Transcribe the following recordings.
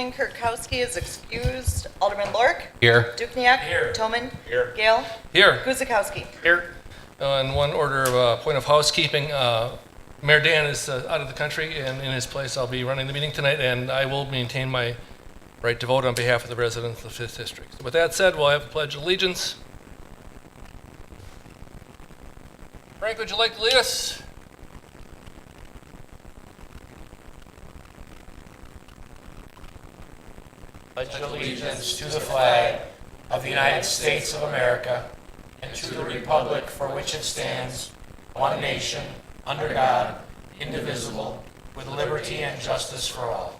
Alderman Kirkowski is excused. Alderman Lorik. Here. Dukniak. Here. Toman. Here. Gale. Here. Guzekowski. Here. On one order of point of housekeeping, Mayor Dan is out of the country, and in his place, I'll be running the meeting tonight, and I will maintain my right to vote on behalf of the residents of the 5th District. So with that said, we'll have the Pledge of Allegiance. Frank, would you like to lead us? Pledge allegiance to the flag of the United States of America and to the republic for which it stands, one nation, under God, indivisible, with liberty and justice for all.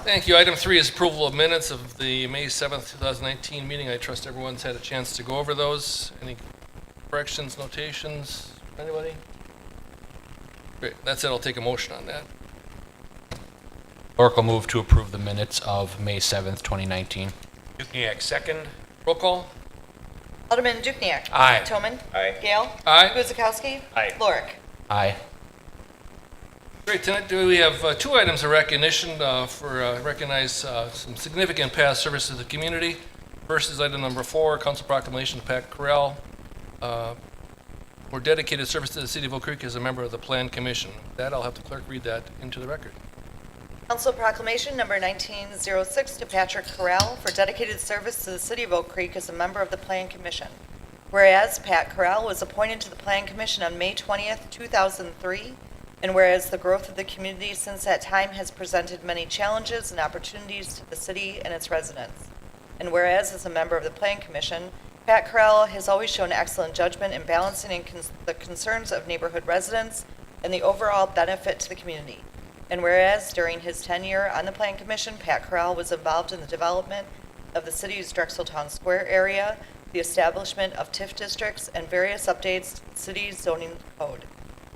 Thank you. Item 3 is approval of minutes of the May 7th, 2019 meeting. I trust everyone's had a chance to go over those. Any corrections, notations? Anybody? Great. That's it. I'll take a motion on that. Lorik will move to approve the minutes of May 7th, 2019. Dukniak, second. Roll call. Alderman Dukniak. Aye. Toman. Aye. Gale. Aye. Guzekowski. Aye. Lorik. Aye. Great. Tonight we have 2 items of recognition recognize some significant past service to the community. First is item number 4, Council Proclamation to Pat Corral for dedicated service to the City of Oak Creek as a member of the Plan Commission. With that, I'll have the clerk read that into the record. Council Proclamation number 1906 to Patrick Corral for dedicated service to the City of Oak Creek as a member of the Plan Commission. Whereas Pat Corral was appointed to the Plan Commission on May 20th, 2003, and whereas the growth of the community since that time has presented many challenges and opportunities to the city and its residents. And whereas as a member of the Plan Commission, Pat Corral has always shown excellent judgment in balancing the concerns of neighborhood residents and the overall benefit to the community. And whereas during his tenure on the Plan Commission, Pat Corral was involved in the development of the city's Drexel Town Square area, the establishment of TIF districts, and various updates to the city's zoning code.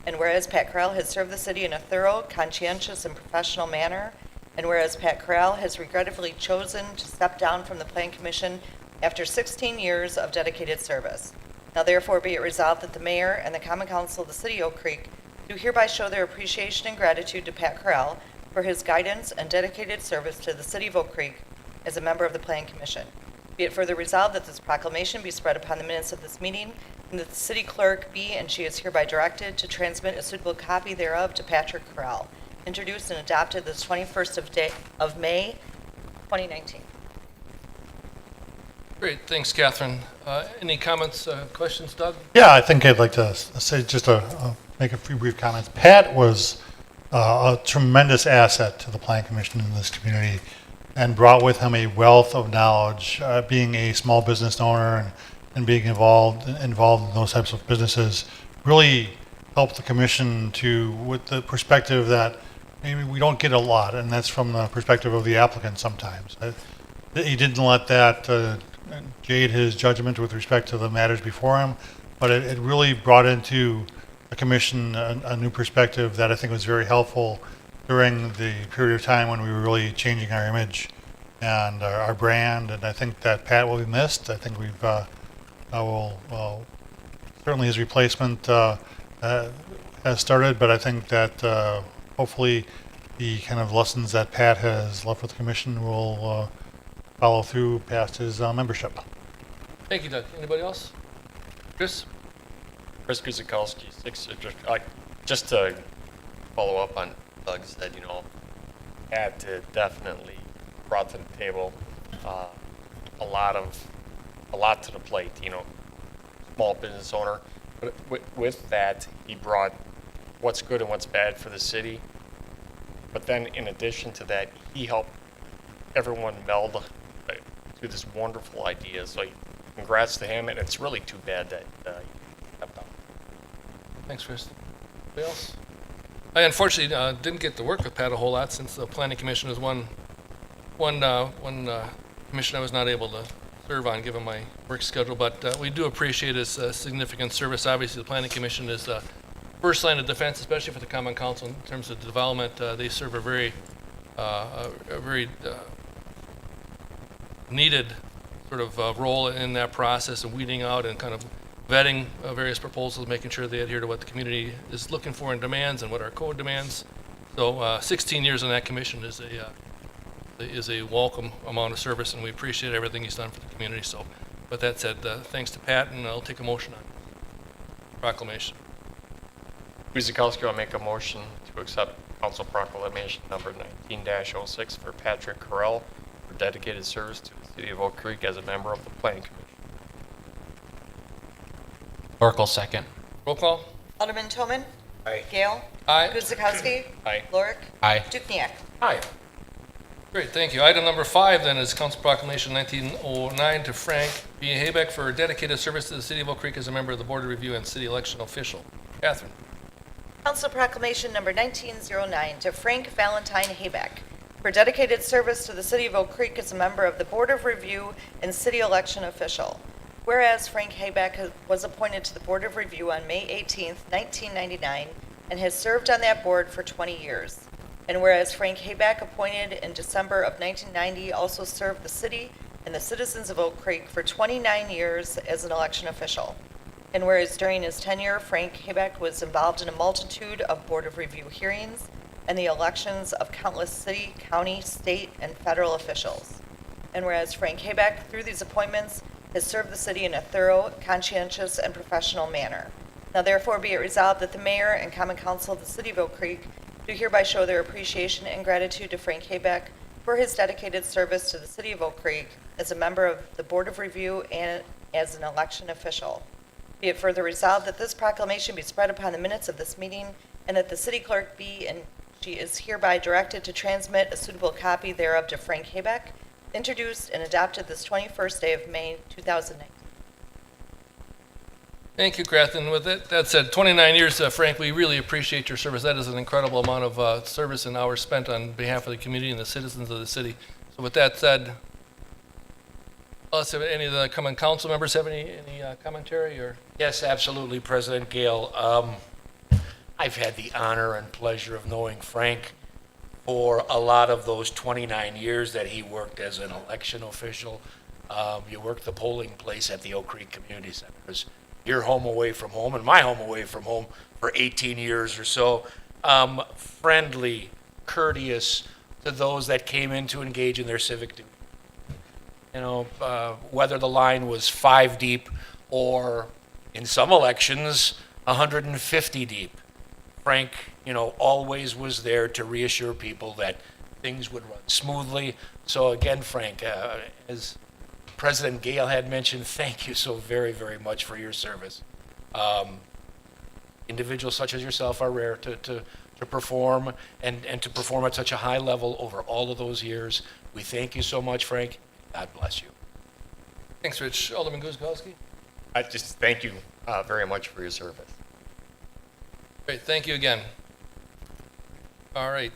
And whereas Pat Corral has served the city in a thorough, conscientious, and professional manner, and whereas Pat Corral has regrettably chosen to step down from the Plan Commission after 16 years of dedicated service. Now therefore be it resolved that the mayor and the common council of the city of Oak Creek do hereby show their appreciation and gratitude to Pat Corral for his guidance and dedicated service to the city of Oak Creek as a member of the Plan Commission. Be it further resolved that this proclamation be spread upon the minutes of this meeting, and that the city clerk be and she is hereby directed to transmit a suitable copy thereof to Patrick Corral, introduced and adopted this 21st of May, 2019. Great. Thanks, Catherine. Any comments, questions, Doug? Yeah, I think I'd like to say just make a few brief comments. Pat was a tremendous asset to the Plan Commission in this community and brought with him a wealth of knowledge, being a small business owner and being involved in those types of businesses really helped the commission with the perspective that maybe we don't get a lot, and that's from the perspective of the applicant sometimes. He didn't let that jade his judgment with respect to the matters before him, but it really brought into the commission a new perspective that I think was very helpful during the period of time when we were really changing our image and our brand, and I think that Pat will be missed. I think certainly his replacement has started, but I think that hopefully the kind of lessons that Pat has left with the commission will follow through past his membership. Thank you, Doug. Anybody else? Chris? Chris Guzekowski, 6th District. Just to follow up on Doug said, Pat definitely brought to the table a lot to the plate. Small business owner, but with that he brought what's good and what's bad for the city. But then in addition to that, he helped everyone meld to this wonderful idea. So congrats to him, and it's really too bad that he stepped out. Thanks, Chris. Anybody else? I unfortunately didn't get to work with Pat a whole lot since the Planning Commission is one commission I was not able to serve on given my work schedule, but we do appreciate his significant service. Obviously, the Planning Commission is the first line of defense, especially for the Common Council in terms of development. They serve a very needed sort of role in that process of weeding out and kind of vetting various proposals, making sure they adhere to what the community is looking for and demands and what our code demands. So 16 years on that commission is a welcome amount of service, and we appreciate everything he's done for the community. So with that said, thanks to Pat, and I'll take a motion on proclamation. Guzekowski will make a motion to accept council proclamation number 19-06 for Patrick Correll for dedicated service to the city of Oak Creek as a member of the planning commission. Oracle second. Roll call. Alderman Toman. Aye. Gale. Aye. Guzekowski. Aye. Lorick. Aye. Dukenyak. Aye. Great, thank you. Item number 5 then is Council Proclamation 1909 to Frank B. Haybeck for dedicated service to the city of Oak Creek as a member of the Board of Review and city election official. Catherine. Council Proclamation Number 1909 to Frank Valentine Hayback for dedicated service to the City of Oak Creek as a member of the Board of Review and city election official. Whereas Frank Hayback was appointed to the Board of Review on May 18, 1999, and has served on that board for 20 years. And whereas Frank Hayback, appointed in December of 1990, also served the city and the citizens of Oak Creek for 29 years as an election official. And whereas during his tenure, Frank Hayback was involved in a multitude of Board of Review hearings and the elections of countless city, county, state, and federal officials. And whereas Frank Hayback, through these appointments, has served the city in a thorough, conscientious, and professional manner. Now therefore be it resolved that the mayor and common council of the city of Oak Creek do hereby show their appreciation and gratitude to Frank Hayback for his dedicated service to the city of Oak Creek as a member of the Board of Review and as an election official. Be it further resolved that this proclamation be spread upon the minutes of this meeting, and that the city clerk be and she is hereby directed to transmit a suitable copy thereof to Frank Hayback, introduced and adopted this 21st day of May 2019. Thank you, Catherine. With that said, 29 years, Frank, we really appreciate your service. That is an incredible amount of service and hours spent on behalf of the community and the citizens of the city. So with that said, unless any of the common council members have any commentary or? Yes, absolutely, President Gale. I've had the honor and pleasure of knowing Frank for a lot of those 29 years that he worked as an election official. You worked the polling place at the Oak Creek Community Center. It was your home away from home and my home away from home for 18 years or so. Friendly, courteous to those that came in to engage in their civic duty. You know, whether the line was 5 deep or in some elections 150 deep. Frank, you know, always was there to reassure people that things would run smoothly. So again, Frank, as President Gale had mentioned, thank you so very, very much for your service. Individuals such as yourself are rare to perform and to perform at such a high level over all of those years. We thank you so much, Frank. God bless you. Thanks, Rich. Alderman Guzekowski. I just thank you very much for your service. Great, thank you again. All right.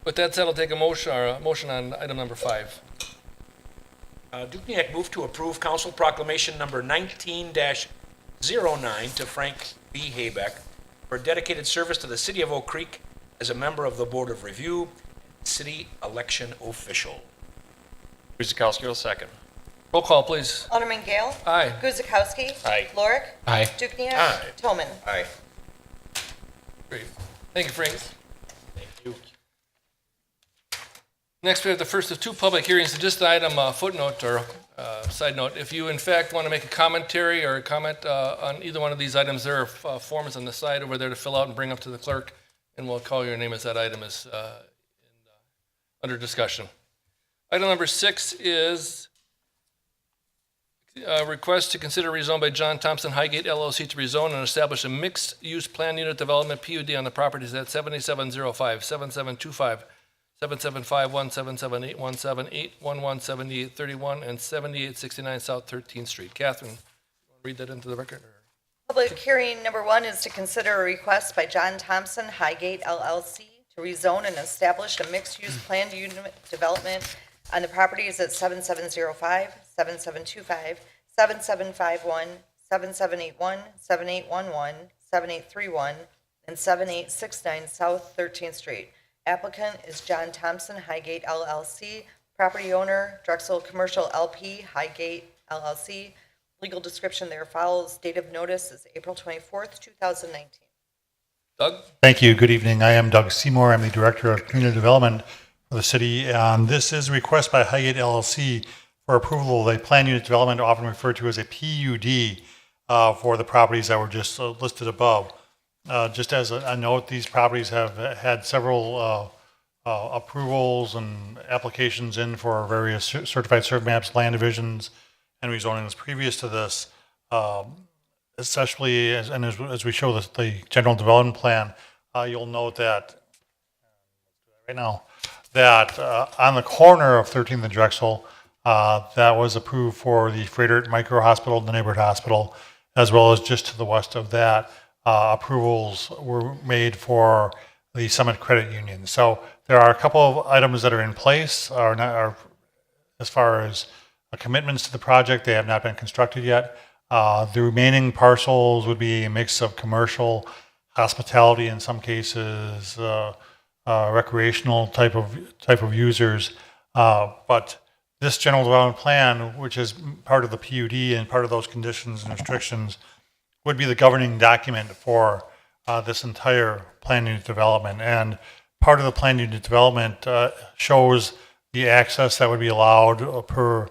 With that said, I'll take a motion on item number 5. Dukenyak move to approve Council Proclamation Number 19-09 to Frank B. Haybeck for dedicated service to the City of Oak Creek as a member of the Board of Review, city election official. Guzekowski will second. Roll call, please. Alderman Gale. Aye. Guzekowski. Aye. Lorick. Aye. Dukenyak. Aye. Toman. Aye. Great. Thank you, Frank. Thank you. Next, we have the first of 2 public hearings. Just the item footnote or side note. If you, in fact, want to make a commentary or a comment on either one of these items, there are forms on the side over there to fill out and bring up to the clerk, and we'll call your name as that item is under discussion. Item number 6 is a request to consider rezone by John Thompson Highgate LLC to rezone and establish a mixed-use plan unit development PUD on the properties at 7705, 7725, 7751, 7781, 7811, 7831, and 7869 South 13th Street. Catherine, you want to read that into the record? Or? Public hearing number 1 is to consider a request by John Thompson Highgate LLC to rezone and establish a mixed-use planned unit development on the properties at 7705, 7725, 7751, 7781, 7811, 7831, and 7869 South 13th Street. Applicant is John Thompson Highgate LLC. Property owner, Drexel Commercial LP, Highgate LLC. Legal description there follows. Date of notice is April 24th, 2019. Doug? Thank you. Good evening. I am Doug Seymour. I'm the Director of Community Development for the city. This is a request by Highgate LLC for approval of a plan unit development, often referred to as a PUD, for the properties that were just listed above. Just as a note, these properties have had several approvals and applications in for various certified survey maps, land divisions, and rezonings previous to this. Especially as we show the general development plan, you'll note that right now that on the corner of 13th and Drexel, that was approved for the Frederick Micro Hospital, the neighborhood hospital, as well as just to the west of that, approvals were made for the Summit Credit Union. So there are a couple of items that are in place, as far as commitments to the project. They have not been constructed yet. The remaining parcels would be a mix of commercial, hospitality in some cases, recreational type of users. But this general development plan, which is part of the PUD and part of those conditions and restrictions, would be the governing document for this entire plan unit development. And part of the plan unit development shows the access that would be allowed per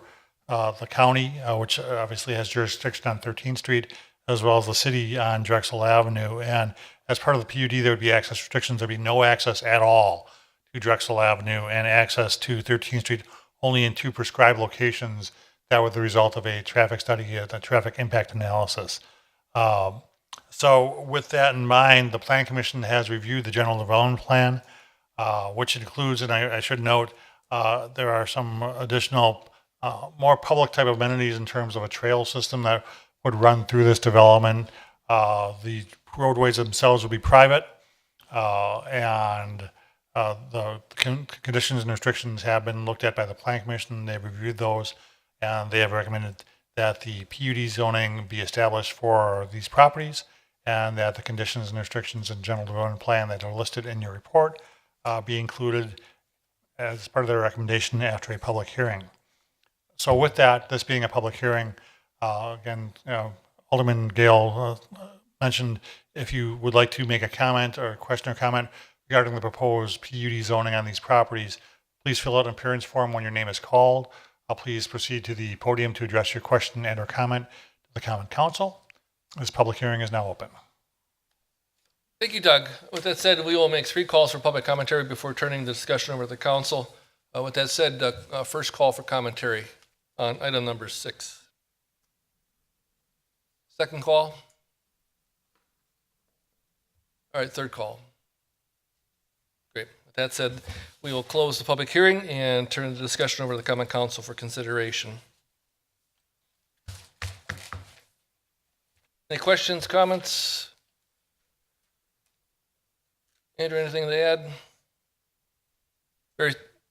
the county, which obviously has jurisdiction on 13th Street, as well as the city on Drexel Avenue. And as part of the PUD, there would be access restrictions. There'd be no access at all to Drexel Avenue and access to 13th Street only in 2 prescribed locations. That was the result of a traffic study, a traffic impact analysis. So with that in mind, the Plan Commission has reviewed the general development plan, which includes, and I should note, there are some additional more public type of amenities in terms of a trail system that would run through this development. The roadways themselves will be private, and the conditions and restrictions have been looked at by the Plan Commission. They've reviewed those, and they have recommended that the PUD zoning be established for these properties, and that the conditions and restrictions in general development plan that are listed in your report be included as part of their recommendation after a public hearing. So with that, this being a public hearing, again, Alderman Gale mentioned if you would like to make a comment or a question or comment regarding the proposed PUD zoning on these properties, please fill out an appearance form when your name is called. Please proceed to the podium to address your question and or comment to the Common Council. This public hearing is now open. Thank you, Doug. With that said, we will make 3 calls for public commentary before turning the discussion over to the council. With that said, first call for commentary on item number 6. Second call. All right, third call. Great. With that said, we will close the public hearing and turn the discussion over to the Common Council for consideration. Any questions, comments? Andrew, anything to add?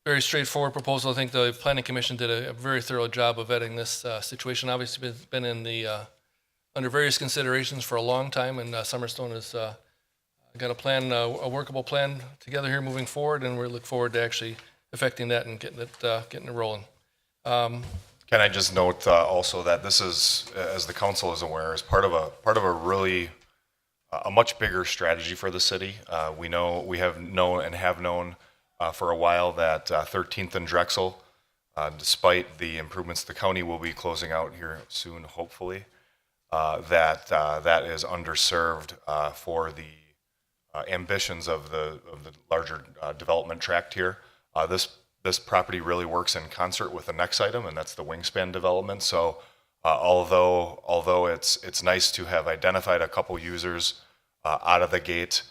Very straightforward proposal. I think the Planning Commission did a very thorough job of vetting this situation. Obviously, it's been in the under various considerations for a long time, and Summerstone has got a plan, a workable plan together here moving forward, and we look forward to actually effecting that and getting it rolling. Can I just note also that this is, as the council is aware, is part of a really a much bigger strategy for the city. We have known for a while that 13th and Drexel, despite the improvements the county will be closing out here soon, hopefully, that is underserved for the ambitions of the larger development tract here. This property really works in concert with the next item, and that's the Wingspan development. So although it's nice to have identified a couple users out of the gate,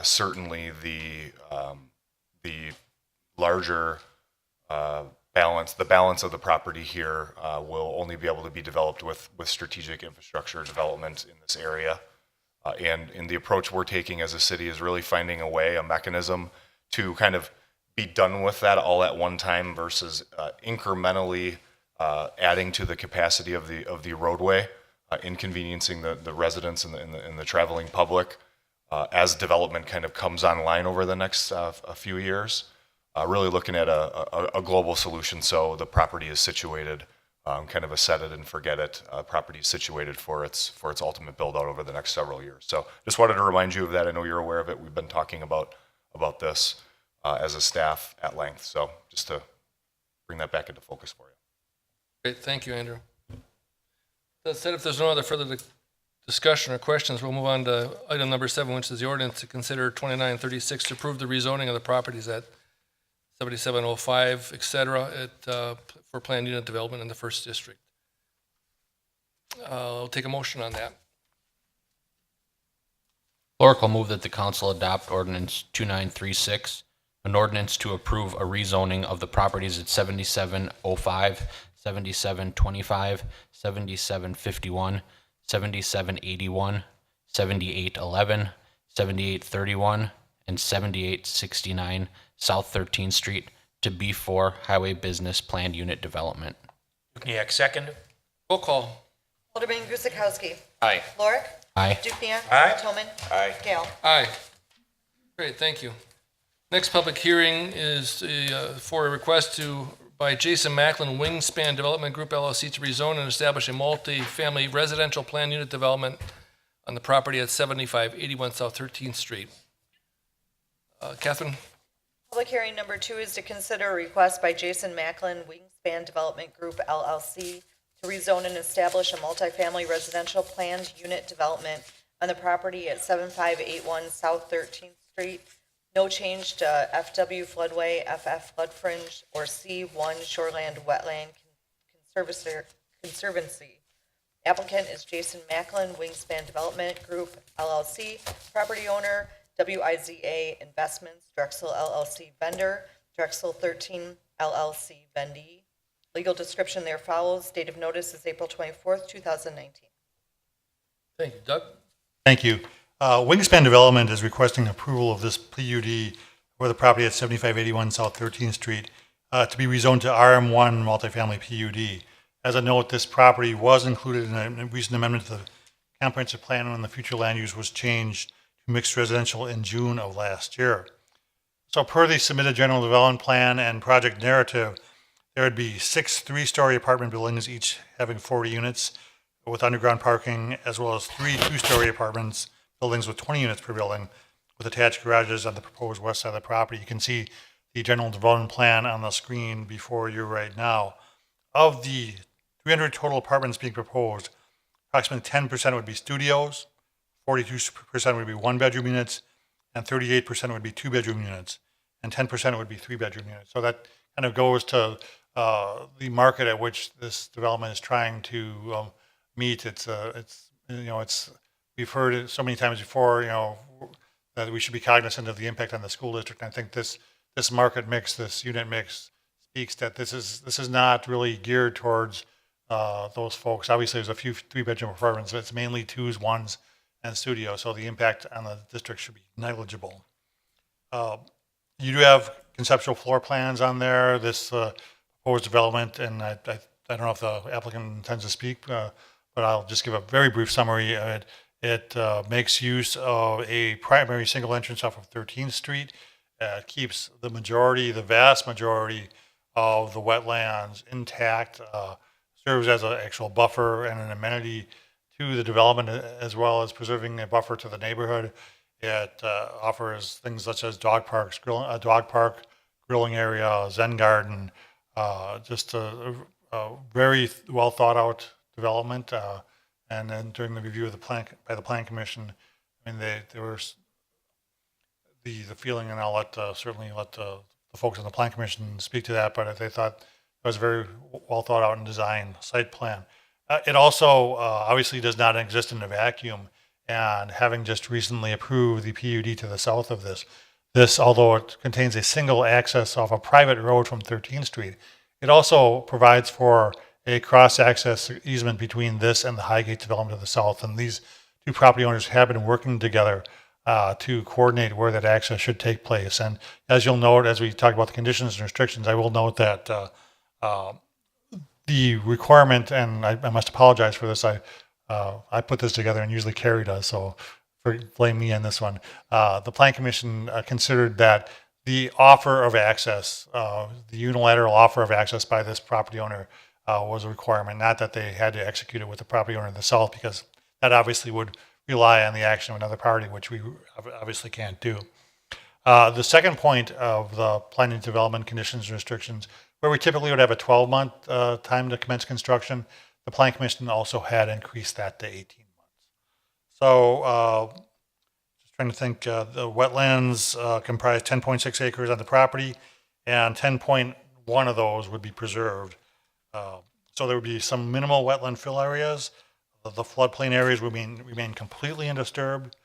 certainly the larger the balance of the property here will only be able to be developed with strategic infrastructure development in this area. And in the approach we're taking as a city is really finding a way, a mechanism to kind of be done with that all at one time versus incrementally adding to the capacity of the roadway, inconveniencing the residents and the traveling public as development kind of comes online over the next a few years. Really looking at a global solution so the property is situated kind of a set it and forget it property situated for its ultimate build out over the next several years. So just wanted to remind you of that. I know you're aware of it. We've been talking about this as a staff at length. So just to bring that back into focus for you. Great, thank you, Andrew. That said, if there's no other further discussion or questions, we'll move on to item number 7, which is the ordinance to consider 2936 to approve the rezoning of the properties at 7705, et cetera, for planned unit development in the first district. I'll take a motion on that. Lorick will move that the council adopt ordinance 2936, an ordinance to approve a rezoning of the properties at 7705, 7725, 7751, 7781, 7811, 7831, and 7869 South 13th Street to B4 Highway Business Planned Unit Development. Dukenyak, second. Roll call. Alderman Guzekowski. Aye. Lorick. Aye. Dukenyak. Aye. Toman. Aye. Gale. Aye. Great, thank you. Next public hearing is for a request by Jason Macklin Wingspan Development Group LLC to rezone and establish a multi-family residential planned unit development on the property at 7581 South 13th Street. Catherine? Public hearing number 2 is to consider a request by Jason Macklin Wingspan Development Group LLC to rezone and establish a multifamily residential planned unit development on the property at 7581 South 13th Street. No change to FW floodway, FF flood fringe, or C1 shoreland wetland conservancy. Applicant is Jason Macklin Wingspan Development Group LLC. Property owner WIZA Investments, Drexel LLC vendor, Drexel 13 LLC vendee. Legal description there follows. Date of notice is April 24th, 2019. Thank you. Doug? Thank you. Wingspan Development is requesting approval of this PUD for the property at 7581 South 13th Street to be rezoned to RM1 multifamily PUD. As a note, this property was included in a recent amendment to the comprehensive plan when the future land use was changed to mixed residential in June of last year. So per the submitted general development plan and project narrative, there would be 6 3-story apartment buildings, each having 40 units with underground parking, as well as 3 2-story apartments buildings with 20 units per building with attached garages on the proposed west side of the property. You can see the general development plan on the screen before you right now. Of the 300 total apartments being proposed, approximately 10% would be studios, 42% would be 1-bedroom units, and 38% would be 2-bedroom units, and 10% would be 3-bedroom units. So that kind of goes to the market at which this development is trying to meet. We've heard it so many times before, that we should be cognizant of the impact on the school district. And I think this market mix, this unit mix, speaks that this is not really geared towards those folks. Obviously, there's a few 3-bedroom apartments, but it's mainly 2s, 1s, and studios. So the impact on the district should be negligible. You do have conceptual floor plans on there. This proposed development, and I don't know if the applicant intends to speak, but I'll just give a very brief summary of it. It makes use of a primary single entrance off of 13th Street. Keeps the vast majority of the wetlands intact, serves as an actual buffer and an amenity to the development, as well as preserving a buffer to the neighborhood. It offers things such as dog park, grilling area, Zen garden, just a very well thought out development. And then during the review of the plan by the Plan Commission, I mean, there was the feeling, and I'll certainly let the folks on the Plan Commission speak to that, but they thought it was a very well thought out and designed site plan. It also obviously does not exist in a vacuum, and having just recently approved the PUD to the south of this, although it contains a single access off a private road from 13th Street, it also provides for a cross-access easement between this and the Highgate development to the south. And these 2 property owners have been working together to coordinate where that access should take place. And as you'll note, as we talk about the conditions and restrictions, I will note that the requirement, and I must apologize for this, I put this together and usually Carrie does, so blame me on this one. The Plan Commission considered that the offer of access, the unilateral offer of access by this property owner was a requirement, not that they had to execute it with the property owner themselves, because that obviously would rely on the action of another party, which we obviously can't do. The second point of the planning and development conditions and restrictions, where we typically would have a 12-month time to commence construction, the Plan Commission also had increased that to 18 months. So just trying to think, the wetlands comprise 10.6 acres on the property, and 10.1 of those would be preserved. So there would be some minimal wetland fill areas. The floodplain areas would remain completely undisturbed.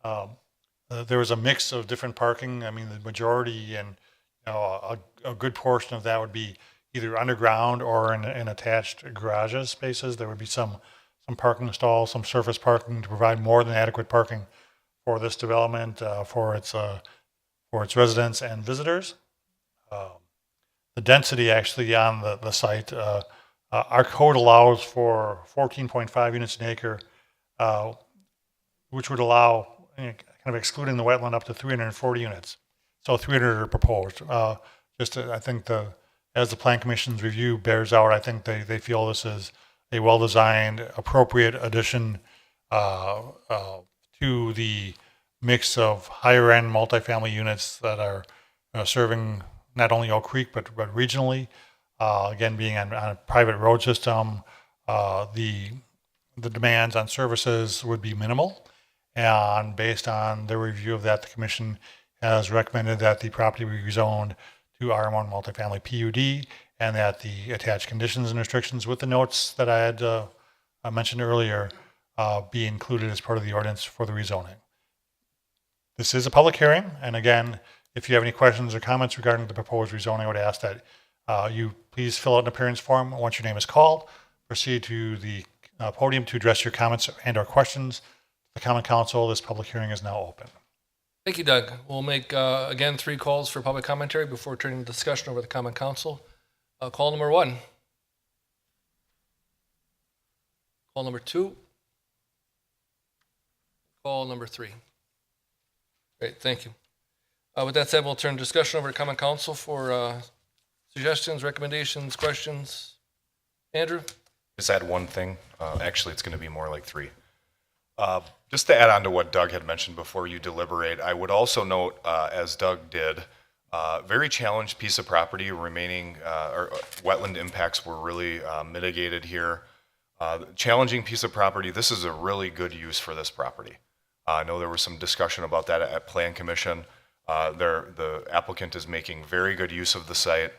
There was a mix of different parking. I mean, the majority and a good portion of that would be either underground or in attached garages spaces. There would be some parking stalls, some surface parking to provide more than adequate parking for this development, for its residents and visitors. The density actually on the site, our code allows for 14.5 units an acre, which would allow, kind of excluding the wetland, up to 340 units. So 300 are proposed. I think as the Plan Commission's review bears out, I think they feel this is a well-designed, appropriate addition to the mix of higher-end multifamily units that are serving not only Oak Creek, but regionally. Again, being on a private road system, the demands on services would be minimal. And based on the review of that, the commission has recommended that the property be rezoned to RM1 multifamily PUD, and that the attached conditions and restrictions with the notes that I had mentioned earlier be included as part of the ordinance for the rezoning. This is a public hearing, and again, if you have any questions or comments regarding the proposed rezoning, I would ask that you please fill out an appearance form. Once your name is called, proceed to the podium to address your comments and or questions. The Common Council, this public hearing is now open. Thank you, Doug. We'll make, again, 3 calls for public commentary before turning the discussion over to the Common Council. Call number 1. Call number 2. Call number 3. Great, thank you. With that said, we'll turn discussion over to Common Council for suggestions, recommendations, questions. Andrew? Just add one thing. Actually, it's going to be more like 3. Just to add on to what Doug had mentioned before you deliberate, I would also note, as Doug did, very challenged piece of property remaining, or wetland impacts were really mitigated here. Challenging piece of property, this is a really good use for this property. I know there was some discussion about that at Plan Commission. The applicant is making very good use of the site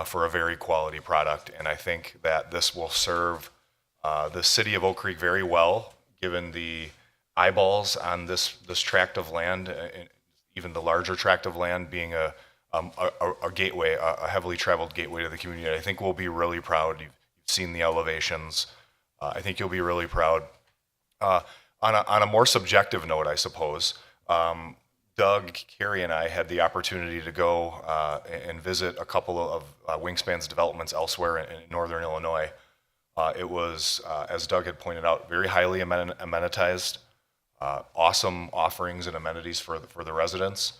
for a very quality product, and I think that this will serve the city of Oak Creek very well, given the eyeballs on this tract of land, even the larger tract of land being a gateway, a heavily traveled gateway to the community. I think we'll be really proud. You've seen the elevations. I think you'll be really proud. On a more subjective note, I suppose, Doug, Carrie, and I had the opportunity to go and visit a couple of Wingspan's developments elsewhere in northern Illinois. It was, as Doug had pointed out, very highly amenitized, awesome offerings and amenities for the residents.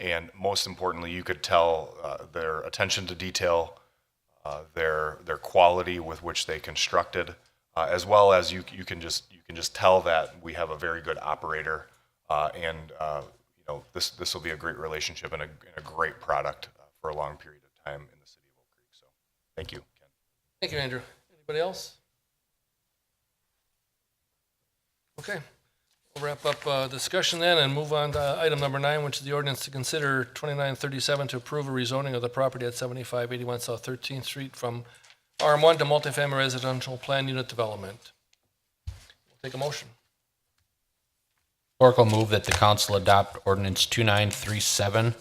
And most importantly, you could tell their attention to detail, their quality with which they constructed, as well as you can just tell that we have a very good operator, and this will be a great relationship and a great product for a long period of time in the city of Oak Creek. So, thank you, Ken. Thank you, Andrew. Anybody else? Okay. We'll wrap up discussion then and move on to item number 9, which is the ordinance to consider 2937 to approve a rezoning of the property at 7581 South 13th Street from RM1 to multifamily residential plan unit development. We'll take a motion. Oracle move that the council adopt ordinance 2937,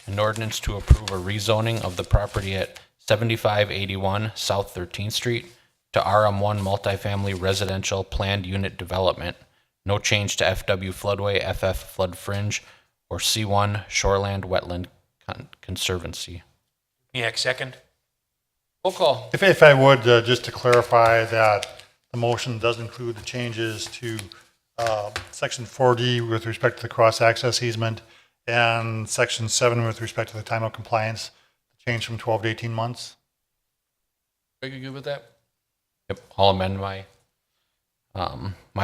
an ordinance to approve a rezoning of the property at 7581 South 13th Street to RM1 multifamily residential planned unit development. No change to FW floodway, FF flood fringe, or C1 shoreland wetland conservancy. Miak, second. Roll call. If I would, just to clarify that the motion does include the changes to Section 4D with respect to the cross-access easement and Section 7 with respect to the time of compliance, change from 12 to 18 months. Greg, you good with that? Yep, I'll amend my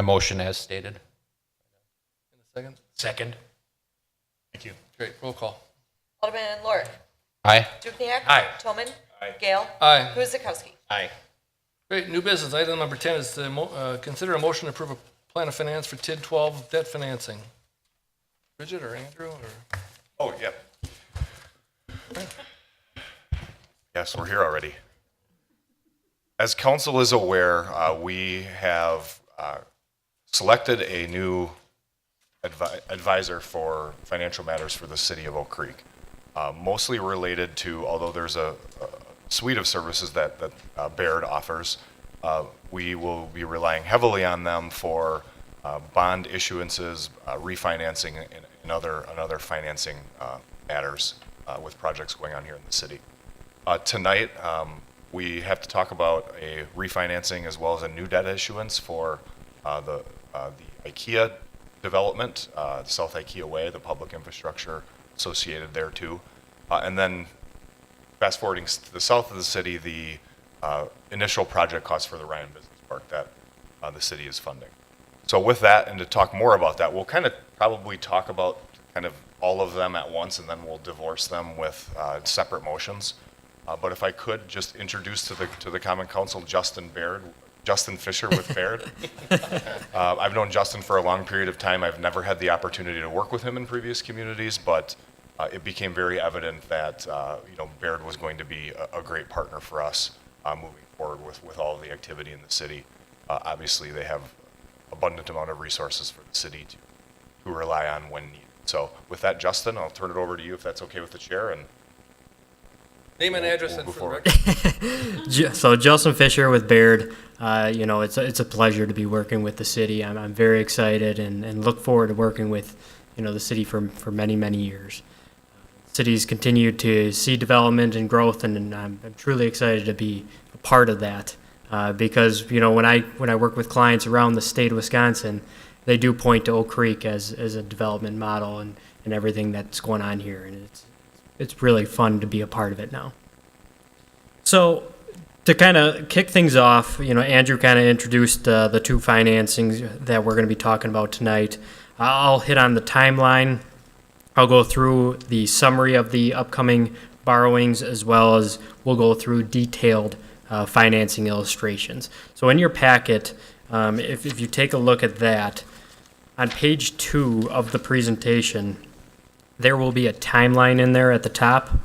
motion as stated. In a second. Second. Thank you. Great, roll call. Alderman Lorik. Aye. Dukenyak. Aye. Toman. Gale. Aye. Guzekowski. Aye. Great, new business. Item number 10 is to consider a motion to approve a plan of finance for TID 12 debt financing. Bridget or Andrew or? Oh, yep. Yes, we're here already. As council is aware, we have selected a new advisor for financial matters for the city of Oak Creek. Mostly related to, although there's a suite of services that Baird offers, we will be relying heavily on them for bond issuances, refinancing, and other financing matters with projects going on here in the city. Tonight, we have to talk about a refinancing as well as a new debt issuance for the IKEA development, the South IKEA Way, the public infrastructure associated there too. And then fast forwarding to the south of the city, the initial project cost for the Ryan Business Park that the city is funding. So with that, and to talk more about that, we'll kind of probably talk about kind of all of them at once, and then we'll divorce them with separate motions. But if I could just introduce to the Common Council Justin Fisher with Baird. I've known Justin for a long period of time. I've never had the opportunity to work with him in previous communities, but it became very evident that Baird was going to be a great partner for us moving forward with all of the activity in the city. Obviously, they have abundant amount of resources for the city to rely on when needed. So with that, Justin, I'll turn it over to you if that's okay with the chair. And Name and address we'll and go for the forward. record. So Justin Fisher with Baird, it's a pleasure to be working with the city. I'm very excited and look forward to working with, the city for many, many years. Cities continue to see development and growth, and I'm truly excited to be a part of that. Because, when I work with clients around the state of Wisconsin, they do point to Oak Creek as a development model and everything that's going on here. And it's really fun to be a part of it now. So to kind of kick things off, Andrew kind of introduced the two financings that we're going to be talking about tonight. I'll hit on the timeline. I'll go through the summary of the upcoming borrowings, as well as we'll go through detailed financing illustrations. So in your packet, if you take a look at that, on page 2 of the presentation, there will be a timeline in there at the top.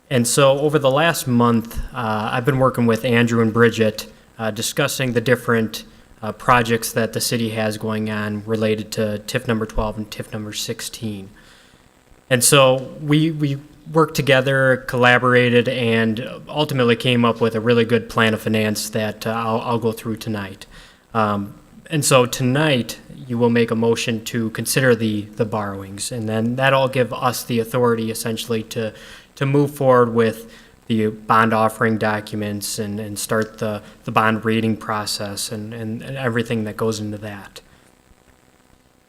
And so over the last month, I've been working with Andrew and Bridget discussing the different projects that the city has going on related to TIF number 12 and TIF number 16. And so we worked together, collaborated, and ultimately came up with a really good plan of finance that I'll go through tonight. And so tonight, you will make a motion to consider the borrowings, and then that'll give us the authority essentially to move forward with the bond offering documents and start the bond rating process and everything that goes into that.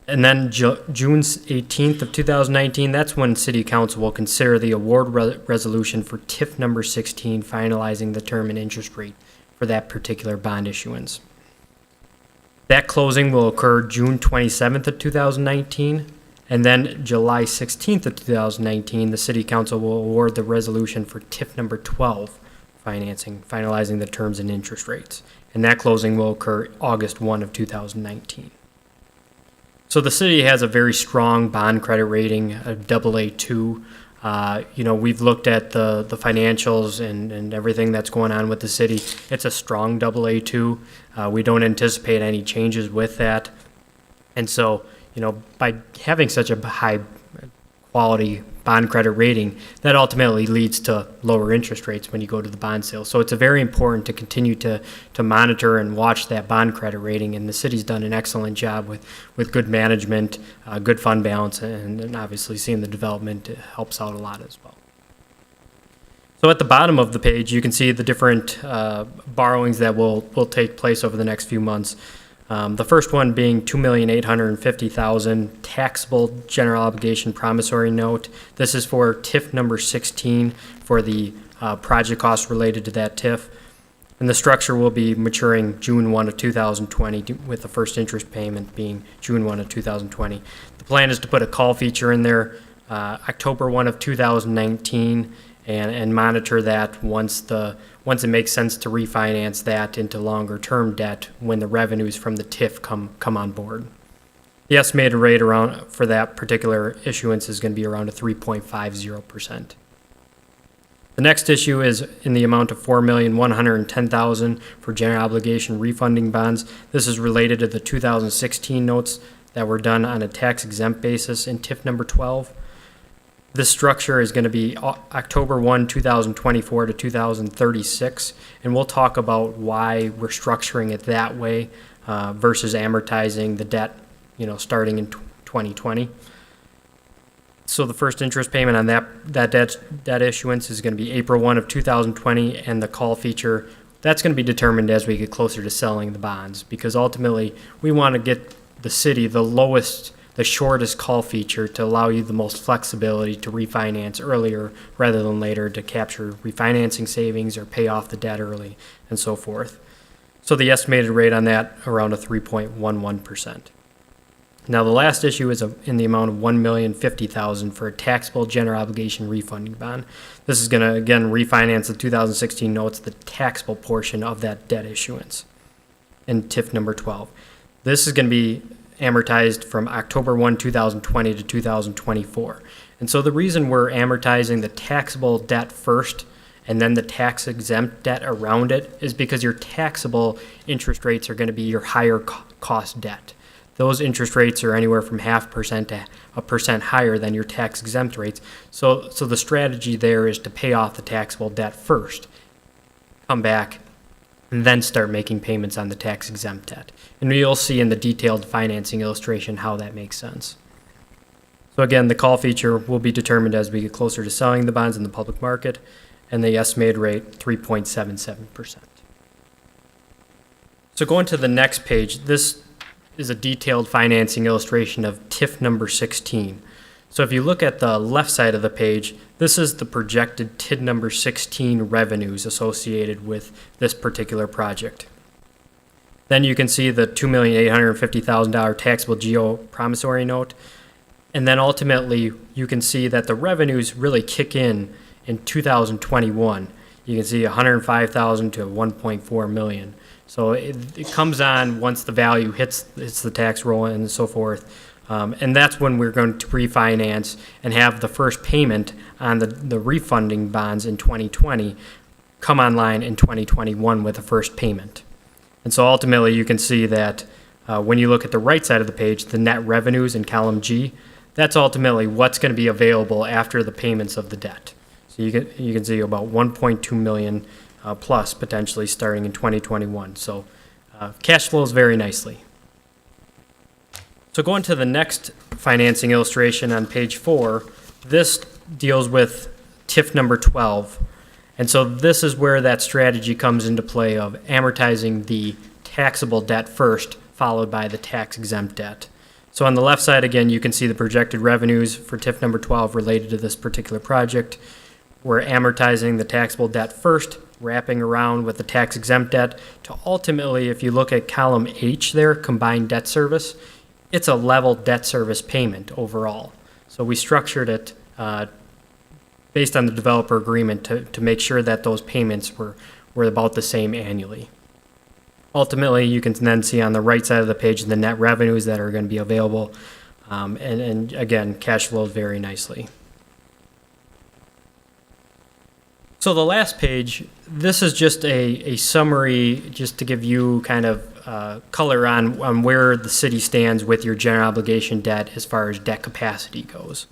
And then June 18th of 2019, that's when City Council will consider the award resolution for TIF number 16, finalizing the term and interest rate for that particular bond issuance. That closing will occur June 27th of 2019, and then July 16th of 2019, the City Council will award the resolution for TIF number 12 financing, finalizing the terms and interest rates. And that closing will occur August 1 of 2019. So the city has a very strong bond credit rating, a AA2. We've looked at the financials and everything that's going on with the city. It's a strong AA2. We don't anticipate any changes with that. And so, by having such a high quality bond credit rating, that ultimately leads to lower interest rates when you go to the bond sale. So it's very important to continue to monitor and watch that bond credit rating, and the city's done an excellent job with good management, good fund balance, and obviously seeing the development helps out a lot as well. So at the bottom of the page, you can see the different borrowings that will take place over the next few months. The first one being $2,850,000 taxable general obligation promissory note. This is for TIF number 16 for the project costs related to that TIF. And the structure will be maturing June 1 of 2020, with the first interest payment being June 1 of 2020. The plan is to put a call feature in there October 1 of 2019, and monitor that once it makes sense to refinance that into longer term debt when the revenues from the TIF come on board. The estimated rate around for that particular issuance is going to be around a 3.50%. The next issue is in the amount of $4,110,000 for general obligation refunding bonds. This is related to the 2016 notes that were done on a tax exempt basis in TIF number 12. This structure is going to be October 1, 2024 to 2036, and we'll talk about why we're structuring it that way versus amortizing the debt, starting in 2020. So the first interest payment on that debt issuance is going to be April 1 of 2020, and the call feature, that's going to be determined as we get closer to selling the bonds, because ultimately we want to get the city the shortest call feature to allow you the most flexibility to refinance earlier rather than later, to capture refinancing savings or pay off the debt early and so forth. So the estimated rate on that around a 3.11%. Now the last issue is in the amount of $1,050,000 for a taxable general obligation refunding bond. This is going to again refinance the 2016 notes, the taxable portion of that debt issuance in TIF number 12. This is going to be amortized from October 1, 2020 to 2024. And so the reason we're amortizing the taxable debt first and then the tax exempt debt around it is because your taxable interest rates are going to be your higher cost debt. Those interest rates are anywhere from 0.5% to 1% higher than your tax exempt rates. So the strategy there is to pay off the taxable debt first, come back, and then start making payments on the tax exempt debt. And you'll see in the detailed financing illustration how that makes sense. So again, the call feature will be determined as we get closer to selling the bonds in the public market, and the estimated rate 3.77%. So going to the next page, this is a detailed financing illustration of TIF number 16. So if you look at the left side of the page, this is the projected TID number 16 revenues associated with this particular project. Then you can see the $2,850,000 taxable GO promissory note. And then ultimately, you can see that the revenues really kick in 2021. You can see $105,000 to $1.4 million. So it comes on once the value hits the tax roll and so forth. And that's when we're going to refinance and have the first payment on the refunding bonds in 2020 come online in 2021 with the first payment. And so ultimately you can see that when you look at the right side of the page, the net revenues in column G, that's ultimately what's going to be available after the payments of the debt. So you can see about 1.2 million plus potentially starting in 2021. So cash flows very nicely. So going to the next financing illustration on page 4, this deals with TIF number 12. And so this is where that strategy comes into play of amortizing the taxable debt first, followed by the tax exempt debt. So on the left side, again, you can see the projected revenues for TIF number 12 related to this particular project. We're amortizing the taxable debt first, wrapping around with the tax exempt debt to ultimately, if you look at column H there, combined debt service, it's a level debt service payment overall. So we structured it based on the developer agreement to make sure that those payments were about the same annually. Ultimately, you can then see on the right side of the page the net revenues that are going to be available. And again, cash flows very nicely. So the last page, this is just a summary just to give you kind of color on where the city stands with your general obligation debt as far as debt capacity goes.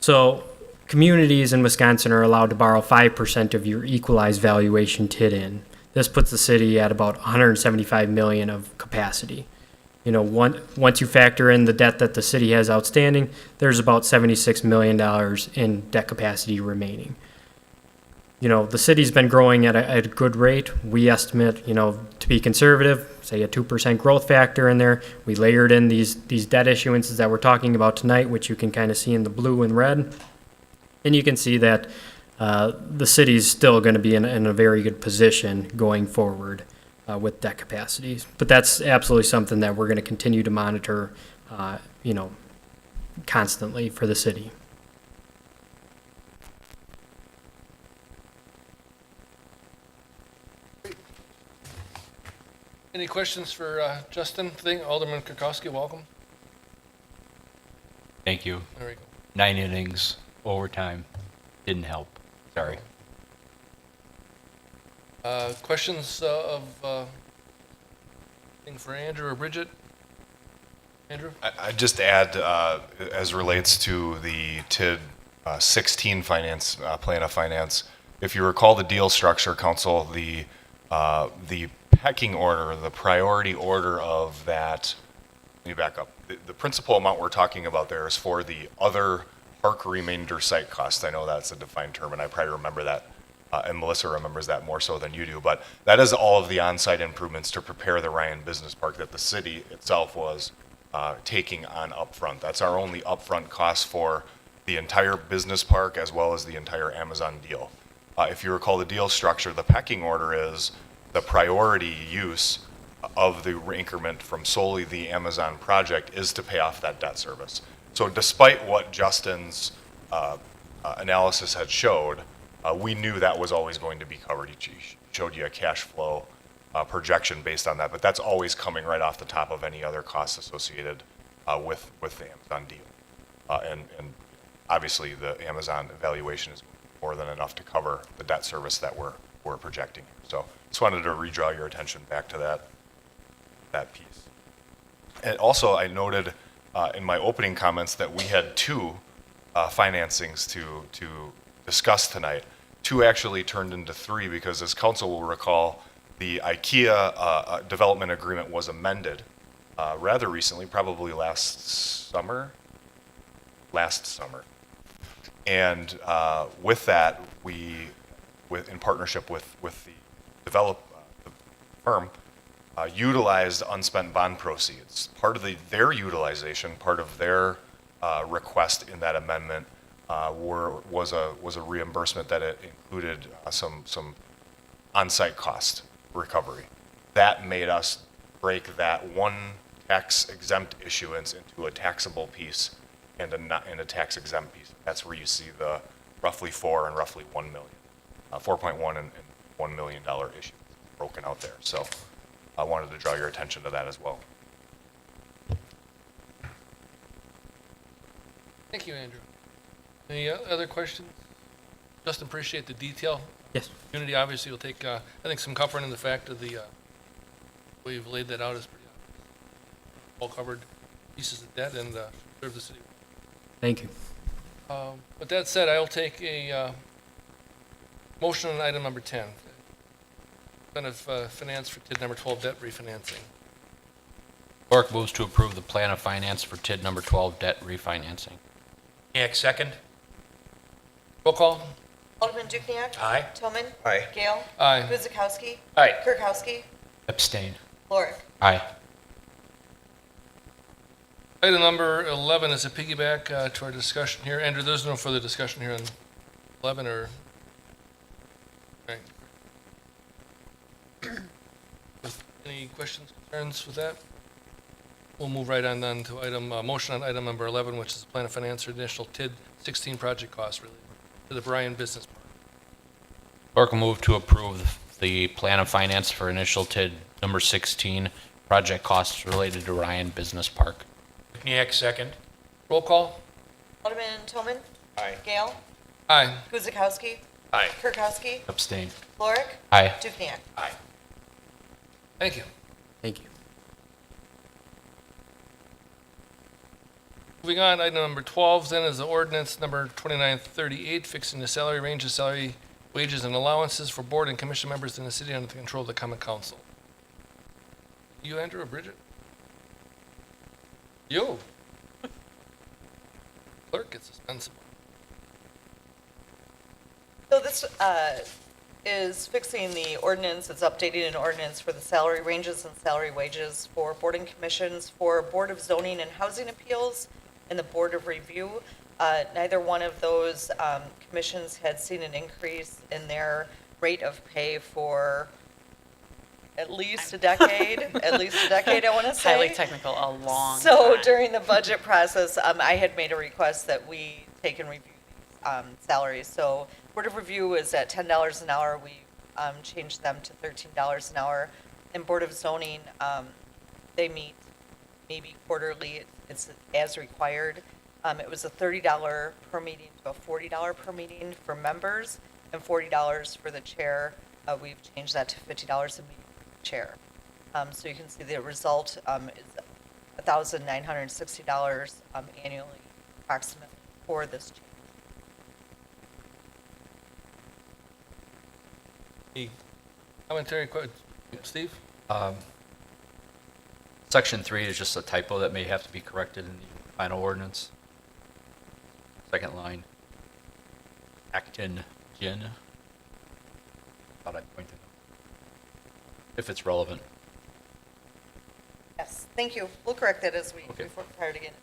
So communities in Wisconsin are allowed to borrow 5% of your equalized valuation TID in. This puts the city at about $175 million of capacity. You know, once you factor in the debt that the city has outstanding, there's about $76 million in debt capacity remaining. You know, the city's been growing at a good rate. We estimate, you know, to be conservative, say a 2% growth factor in there. We layered in these debt issuances that we're talking about tonight, which you can kind of see in the blue and red. And you can see that the city's still going to be in a very good position going forward with debt capacities. But that's absolutely something that we're going to continue to monitor, constantly for the city. Any questions for Justin? Alderman Kirkowski, welcome. Thank you. There we go. 9 innings, overtime, didn't help. Sorry. Questions thing for Andrew or Bridget? Andrew? I'd just add, as relates to the TID 16 finance, plan of finance, if you recall the deal structure, council, the pecking order, the priority order of that, let me back up. The principal amount we're talking about there is for the other park remainder site costs. I know that's a defined term, and I probably remember that, and Melissa remembers that more so than you do, but that is all of the on-site improvements to prepare the Ryan Business Park that the city itself was taking on upfront. That's our only upfront cost for the entire business park as well as the entire Amazon deal. If you recall the deal structure, the pecking order is the priority use of the increment from solely the Amazon project is to pay off that debt service. So despite what Justin's analysis had showed, we knew that was always going to be covered. He showed you a cash flow projection based on that, but that's always coming right off the top of any other costs associated with the Amazon deal. And obviously the Amazon evaluation is more than enough to cover the debt service that we're projecting. So just wanted to redraw your attention back to that piece. And also I noted in my opening comments that we had 2 financings to discuss tonight. 2 actually turned into 3 because, as council will recall, the IKEA development agreement was amended rather recently, probably last summer. And with that, in partnership with the the firm, utilized unspent bond proceeds. Part of their utilization, part of their request in that amendment was a reimbursement that it included some on-site cost recovery. That made us break that one tax exempt issuance into a taxable piece and a tax exempt piece. That's where you see the roughly 4 and roughly 1 million, 4.1 and $1 million issue broken out there. So I wanted to draw your attention to that as well. Thank you, Andrew. Any other questions? Just appreciate the detail. Yes. Community obviously will take, I think, some comfort in the fact of the way you've laid that out is pretty all covered pieces of debt and serve the city. Thank you. With that said, I'll take a motion on item number 10. Kind of finance for TID number 12 debt refinancing. Clerk moves to approve the plan of finance for TID number 12 debt refinancing. Dukenyak, second. Roll call. Alderman Dukenyak. Aye. Toman. Aye. Gale. Aye. Guzekowski. Aye. Kirkowski. Abstain. Lorick. Aye. Item number 11 is a piggyback to our discussion here. Andrew, there's no further discussion here on 11 or? Right. Any questions, concerns with that? We'll move right on then to item, motion on item number 11, which is the plan of finance for initial TID 16 project costs related to the Bryan Business Park. Clerk will move to approve the plan of finance for initial TID number 16 project costs related to Ryan Business Park. Dukenyak, second. Roll call. Alderman Toman. Aye. Gale. Aye. Guzekowski. Aye. Kirkowski. Abstain. Lorick. Aye. Dukenyak. Aye. Thank you. Thank you. Moving on, item number 12 then is the ordinance number 2938, fixing the salary ranges, salary, wages, and allowances for board and commission members in the city under the control of the common council. You, Andrew, or Bridget? You. Clerk gets suspensible. So this is fixing the ordinance, it's updating an ordinance for the salary ranges and salary wages for board and commissions for Board of Zoning and Housing Appeals and the Board of Review. Neither one of those commissions had seen an increase in their rate of pay for at least a decade, I want to say. Highly technical, a long So time. during the budget process, I had made a request that we take and review salaries. So Board of Review is at $10 an hour. We changed them to $13 an hour. And Board of Zoning, they meet maybe quarterly. It's as required. It was a $30 per meeting to a $40 per meeting for members and $40 for the chair. We've changed that to $50 a meeting for the chair. So you can see the result is $1,960 annually approximately for this change. Any commentary, Steve? Section 3 is just a typo that may have to be corrected in the final ordinance. Second line. Acton Gin. Thought I'd point it out. If it's relevant. Yes, thank you. We'll correct that as we, Okay. before, prior to getting.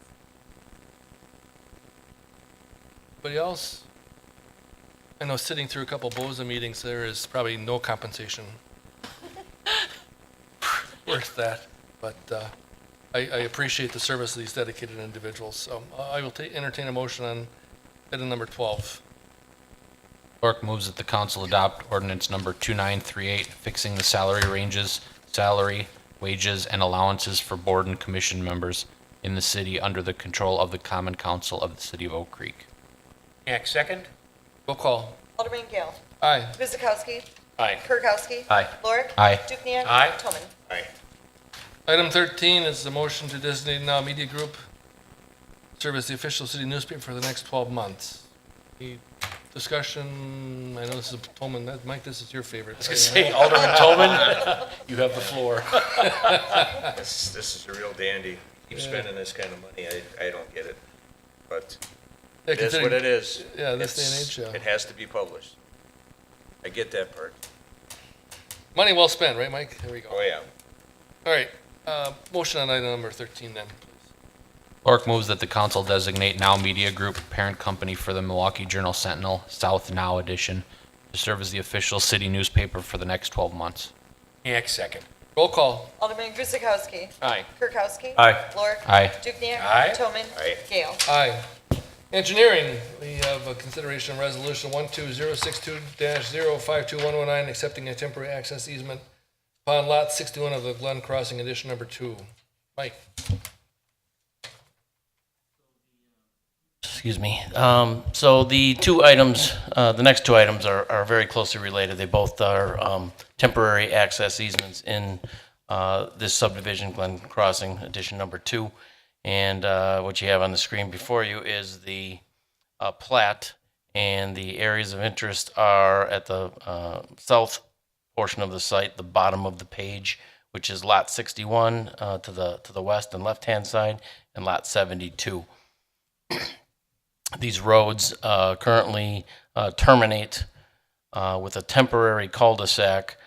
Anybody else? I know sitting through a couple BOZA meetings, there is probably no compensation worth that, but I appreciate the service of these dedicated individuals. So I will entertain a motion on item number 12. Clerk moves that the council adopt ordinance number 2938, fixing the salary ranges, salary, wages, and allowances for board and commission members in the city under the control of the Common Council of the City of Oak Creek. Dukenyak, second. Roll call. Alderman Gale. Aye. Guzekowski. Aye. Kirkowski. Aye. Lorick. Aye. Dukenyak. Aye. Toman. Aye. Item 13 is the motion to designate Now Media Group serve as the official city newspaper for the next 12 months. Any discussion? I know this is Tolman. Mike, this is your favorite. Say, Alderman Tolman. You have the floor. This is a real dandy. Keep spending this kind of money. I don't get it. But Yeah, it is what considering- it is. Yeah, this day and It's- age, yeah. It has to be published. I get that part. Money well spent, right, Mike? There we go. Oh, yeah. All right, motion on item number 13 then, please. Clerk moves that the council designate Now Media Group, parent company for the Milwaukee Journal Sentinel, South Now edition, to serve as the official city newspaper for the next 12 months. Dukenyak, second. Roll call. Alderman Guzekowski. Aye. Kirkowski. Aye. Lorick. Aye. Dukenyak. Aye. Toman. Aye. Gale. Aye. Engineering, we have a consideration of resolution 12062-052119, accepting a temporary access easement upon lot 61 of the Glen Crossing addition number 2. Mike? Excuse me. So the two items, the next two items are very closely related. They both are temporary access easements in this subdivision, Glen Crossing, addition number 2. And what you have on the screen before you is the plat, and the areas of interest are at the south portion of the site, the bottom of the page, which is lot 61 to the west and left-hand side, and lot 72. These roads currently terminate with a temporary cul-de-sac.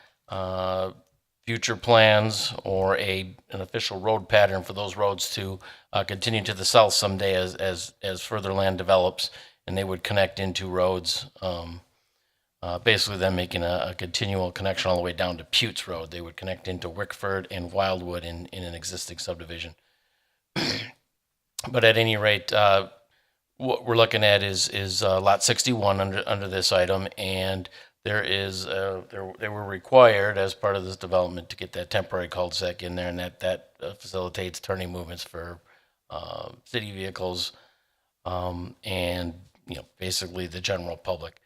Future plans or an official road pattern for those roads to continue to the south someday as further land develops, and they would connect into roads. Basically, then making a continual connection all the way down to Putes Road. They would connect into Wickford and Wildwood in an existing subdivision. But at any rate, what we're looking at is lot 61 under this item, and there is they were required as part of this development to get that temporary cul-de-sac in there, and that facilitates turning movements for city vehicles and basically the general public.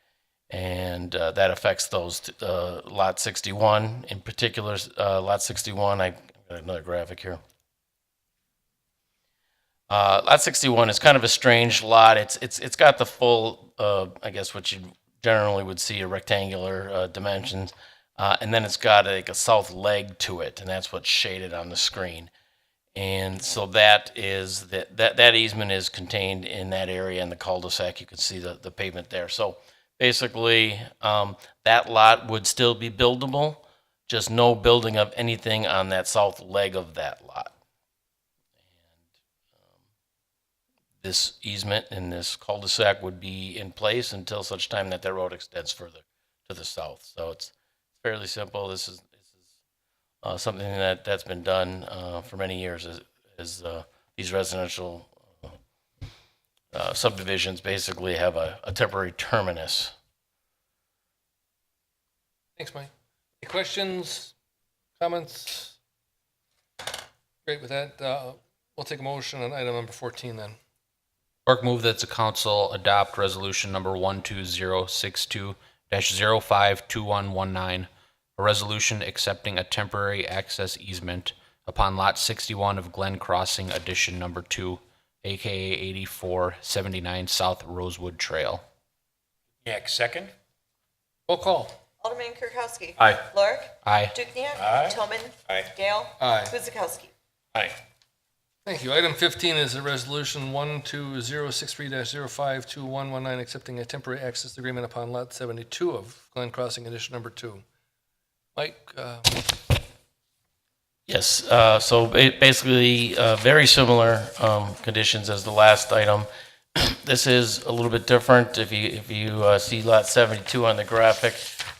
And that affects those lot 61 in particular. Lot 61, I got another graphic here. Lot 61 is kind of a strange lot. It's got the full, I guess what you generally would see, a rectangular dimensions, and then it's got like a south leg to it, and that's what's shaded on the screen. And so that is that easement is contained in that area in the cul-de-sac. You can see the pavement there. So basically, that lot would still be buildable, just no building of anything on that south leg of that lot. this easement and this cul-de-sac would be in place until such time that that road extends further to the south. So it's fairly simple. This is something that's been done for many years. Is these residential subdivisions basically have a temporary terminus. Thanks, Mike. Any questions, comments? Great, with that, we'll take a motion on item number 14 then. Clerk, move that the council adopt resolution number 12062-052119, a resolution accepting a temporary access easement upon lot 61 of Glen Crossing Addition Number 2, aka 8479 South Rosewood Trail. Dukenyak, second. Roll call. Alderman Kirkowski. Aye. Lorik. Aye. Dukenyak. Aye. Toman. Aye. Gale. Aye. Guzekowski. Aye. Thank you. Item 15 is a resolution 12063-052119, accepting a temporary access agreement upon lot 72 of Glen Crossing Addition Number 2. Mike, Yes, so basically, very similar conditions as the last item. This is a little bit different. If you see lot 72 on the graphic,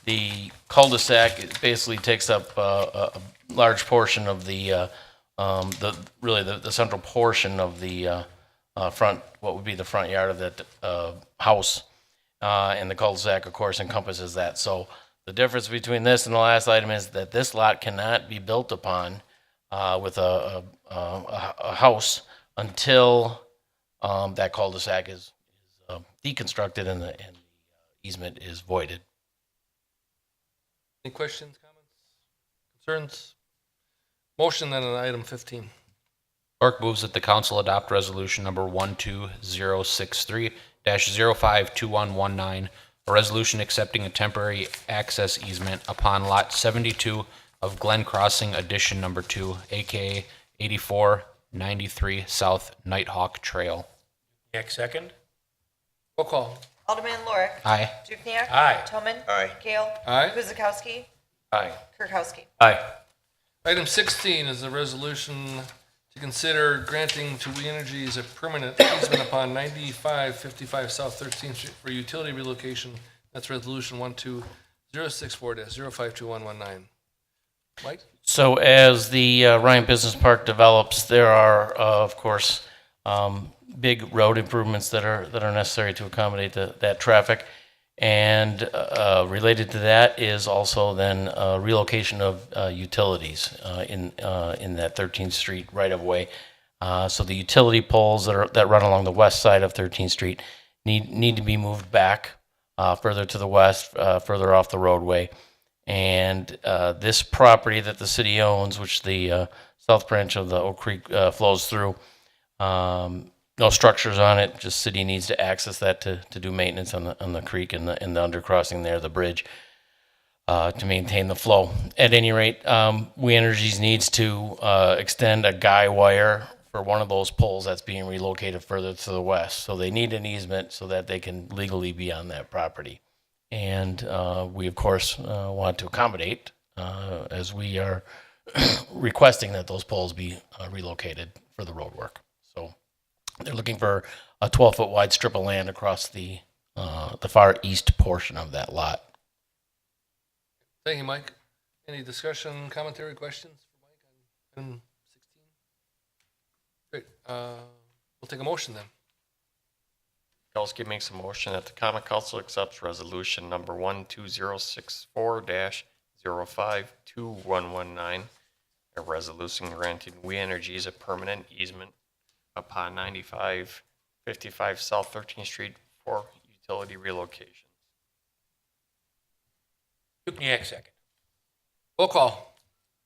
the cul-de-sac basically takes up a large portion of the central portion of the front, what would be the front yard of that house. And the cul-de-sac, of course, encompasses that. So the difference between this and the last item is that this lot cannot be built upon with a house until that cul-de-sac is deconstructed and the easement is voided. any questions, comments, concerns? Motion then on item 15. Clerk moves that the council adopt resolution number 12063-052119, a resolution accepting a temporary access easement upon lot 72 of Glen Crossing Addition Number 2, aka 8493 South Nighthawk Trail. Dukenyak, second. Roll call. Alderman Lorik. Aye. Dukenyak. Aye. Toman. Aye. Gale. Aye. Guzekowski. Aye. Kirkowski. Aye. Item 16 is a resolution to consider granting to We Energies a permanent easement upon 9555 South 13th Street for utility relocation. That's resolution 12064-052119. Mike? So as the Ryan Business Park develops, there are, of course, big road improvements that are necessary to accommodate that traffic. And related to that is also then relocation of utilities in that 13th Street right-of-way. So the utility poles that run along the west side of 13th Street need to be moved back further to the west, further off the roadway. And this property that the city owns, which the south branch of the Oak Creek flows through, no structures on it, just city needs to access that to do maintenance on the creek and the undercrossing there, the bridge, to maintain the flow. At any rate, We Energies needs to extend a guy wire for one of those poles that's being relocated further to the west. So they need an easement so that they can legally be on that property. And we, of course, want to accommodate as we are requesting that those poles be relocated for the road work. So they're looking for a 12-foot wide strip of land across the far east portion of that lot. Thank you, Mike. Any discussion, commentary, questions for Mike on item 16? Great. We'll take a motion then. Kirkowski makes a motion that the common council accepts resolution number 12064-052119, a resolution granting We Energies a permanent easement upon 9555 South 13th Street for utility relocation. Dukenyak, second. Roll call.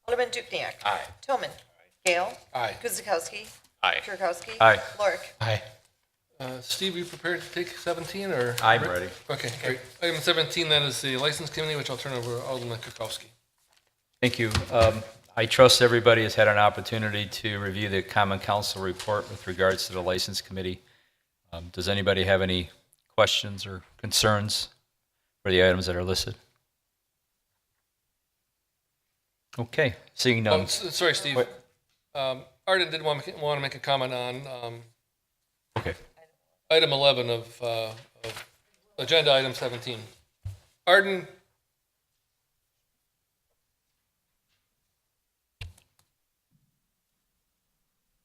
Alderman Dukenyak. Aye. Toman. Gale. Aye. Guzekowski. Aye. Kirkowski. Aye. Lorik. Aye. Steve, are you prepared to take 17 or? I'm ready. Okay, great. Item 17 then is the License Committee, which I'll turn over to Alderman Kirkowski. Thank you. I trust everybody has had an opportunity to review the Common Council report with regards to the License Committee. Does anybody have any questions or concerns for the items that are listed? Okay, seeing none. Sorry, Steve. Wait. Arden did want to make a comment on Okay. Item 11 of agenda item 17. Arden,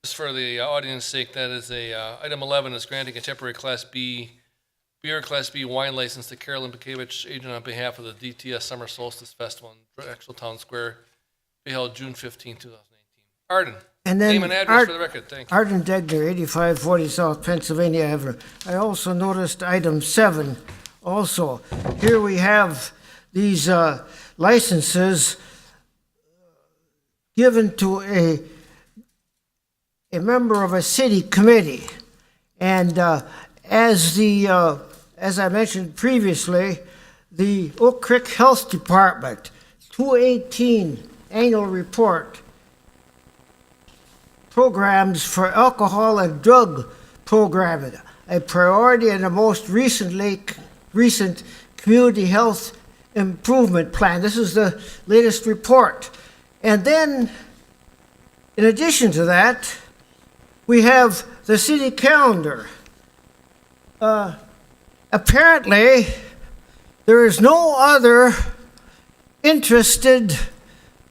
just for the audience sake, that is item 11 is granting a temporary Class B beer, Class B wine license to Carolyn Bakevich, agent on behalf of the DTS Summer Solstice Festival in Drexel Town Square, be held June 15, 2018. Arden, And then name and address for the record. Thank you. Arden Degner, 8540 South Pennsylvania Avenue. I also noticed item 7 also. Here we have these licenses given to a member of a city committee. And as I mentioned previously, the Oak Creek Health Department, 218 annual report, programs for alcohol and drug programming, a priority in the most recent community health improvement plan. This is the latest report. And then, in addition to that, we have the city calendar. Apparently, there is no other interested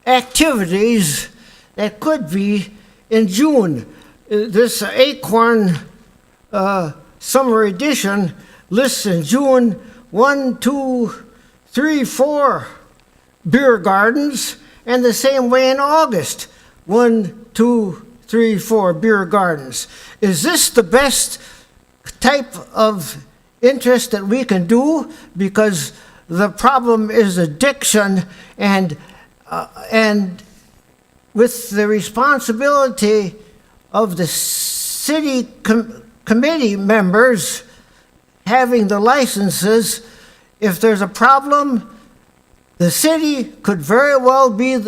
activities that could be in June. This Acorn summer edition lists in June 1, 2, 3, 4 beer gardens, and the same way in August, 1, 2, 3, 4 beer gardens. Is this the best type of interest that we can do? Because the problem is addiction, and with the responsibility of the city committee members having the licenses, if there's a problem, the city could very well be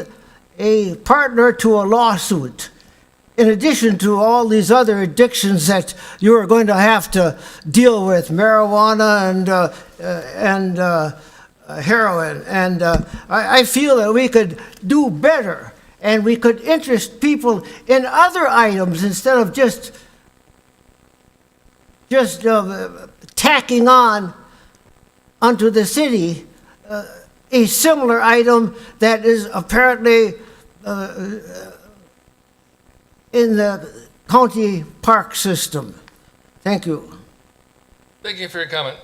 a partner to a lawsuit, in addition to all these other addictions that you are going to have to deal with, marijuana and heroin. And I feel that we could do better, and we could interest people in other items instead of just tacking on onto the city a similar item that is apparently in the county park system. Thank you. Thank you for your comment.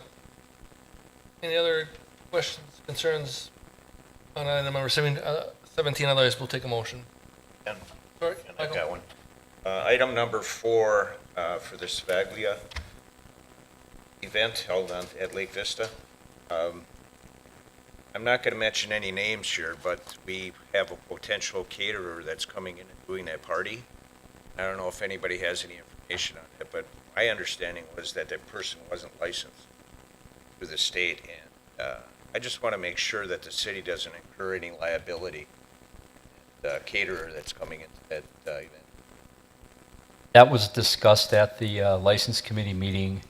Any other questions, concerns on item number 17? Otherwise, we'll take a motion. And Sorry, I've Michael? got one. Item number 4 for the Spaglia event held at Lake Vista. I'm not going to mention any names here, but we have a potential caterer that's coming in and doing that party. I don't know if anybody has any information on it, but my understanding was that that person wasn't licensed through the state, and I just want to make sure that the city doesn't incur any liability. The caterer that's coming into that event. That was discussed at the License Committee meeting,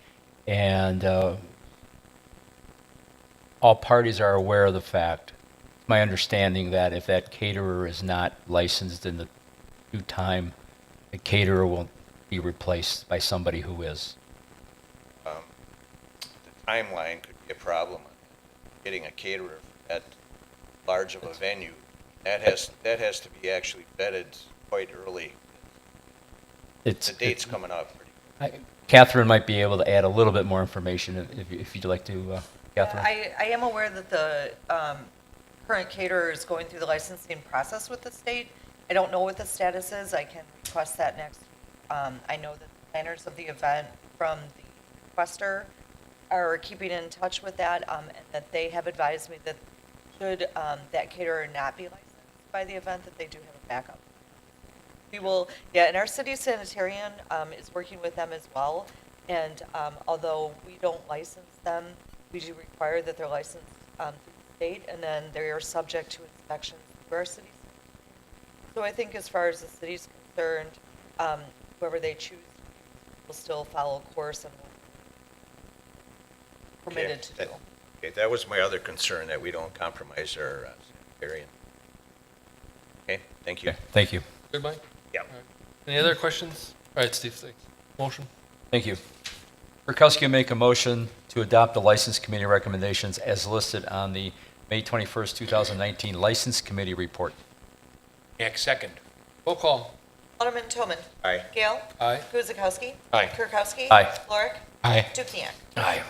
and all parties are aware of the fact. It's my understanding that if that caterer is not licensed in the due time, the caterer will be replaced by somebody who is. The timeline could be a problem. Getting a caterer for that large of a venue, that has to be actually vetted quite early. The date's coming up. Catherine might be able to add a little bit more information if you'd like to, Catherine. I am aware that the current caterer is going through the licensing process with the state. I don't know what the status is. I can request that next. I know that the planners of the event from the requester are keeping in touch with that, and that they have advised me that should that caterer not be licensed by the event, that they do have a backup. We will, and our city sanitarian is working with them as well. And although we don't license them, we do require that they're licensed through the state, and then they are subject to inspections through our city. So I think as far as the city's concerned, whoever they choose will still follow course and will be permitted to do. Okay, that was my other concern, that we don't compromise our sanitarian. Okay, thank you. Okay, thank you. Good, Mike? Yeah. Any other questions? All right, Steve, thanks. Motion? Thank you. Kirkowski will make a motion to adopt the License Committee recommendations as listed on the May 21st, 2019 License Committee report. Dukenyak, second. Roll call. Alderman Toman. Aye. Gale. Aye. Guzekowski. Aye. Kirkowski. Aye. Lorik. Aye. Dukenyak. Aye.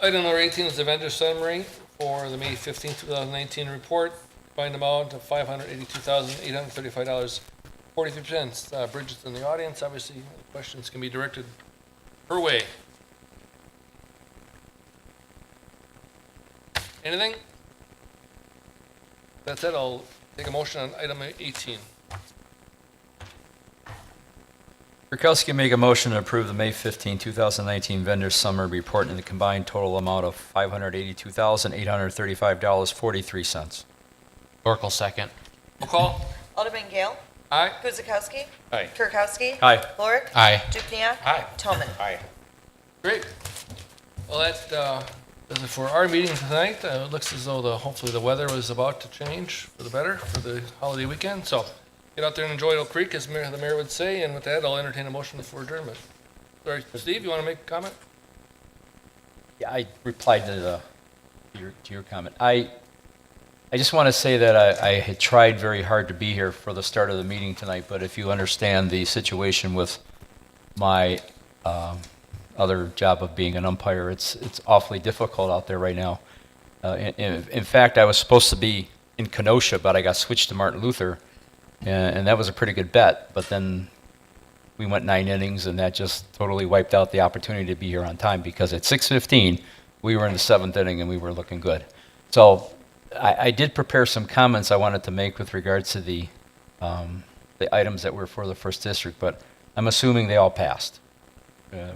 Item number 18 is the vendor summary for the May 15, 2019 report. Combined amount of $582,835.43. Bridget's in the audience. Obviously, questions can be directed her way. Anything? That's it. I'll take a motion on item 18. Kirkowski will make a motion to approve the May 15, 2019 vendor summary report in the combined total amount of $582,835.43. Oracle second. Roll call. Alderman Gale. Aye. Guzekowski. Aye. Kirkowski. Aye. Lorik. Aye. Dukenyak. Aye. Toman. Aye. Great. Well, that does it for our meeting tonight. It looks as though hopefully the weather was about to change for the better for the holiday weekend. So get out there and enjoy Oak Creek, as the mayor would say. And with that, I'll entertain a motion for adjournment. Sorry, Steve, you want to make a comment? Yeah, I replied to your comment. I just want to say that I had tried very hard to be here for the start of the meeting tonight, but if you understand the situation with my other job of being an umpire, it's awfully difficult out there right now. In fact, I was supposed to be in Kenosha, but I got switched to Martin Luther, and that was a pretty good bet. But then we went 9 innings, and that just totally wiped out the opportunity to be here on time, because at 6:15, we were in the 7th inning, and we were looking good. So I did prepare some comments I wanted to make with regards to the items that were for the first district, but I'm assuming they all passed,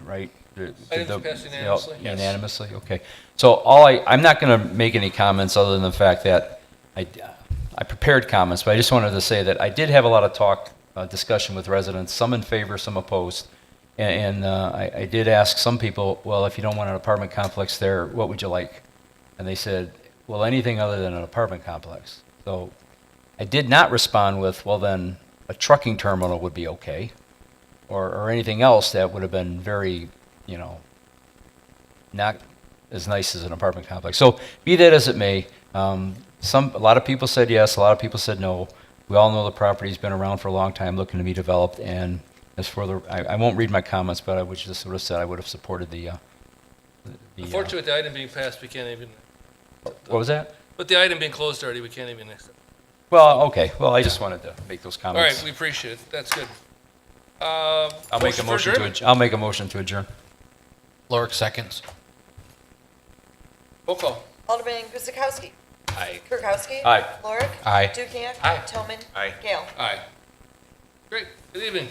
right? Items passed unanimously? Yes. Unanimously, okay. So I'm not going to make any comments other than the fact that I prepared comments, but I just wanted to say that I did have a lot of discussion with residents, some in favor, some opposed. And I did ask some people, well, if you don't want an apartment complex there, what would you like? And they said, well, anything other than an apartment complex. So I did not respond with, well, then a trucking terminal would be okay, or anything else that would have been very, not as nice as an apartment complex. So be that as it may, a lot of people said yes, a lot of people said no. We all know the property's been around for a long time, looking to be developed. And as for I won't read my comments, but I would just sort of said I would have supported the. Unfortunately, with the item being passed, we can't even. What was that? With the item being closed already, we can't even accept. Well, okay. Well, I just wanted to make those All comments. right, we appreciate it. That's good. I'll make a for motion adjournment? I'll make a motion to adjourn. Lorik seconds. Roll call. Alderman Guzekowski. Aye. Kirkowski. Aye. Lorik. Aye. Dukenyak. Aye. Toman. Aye. Gale. Aye. Great. Good evening.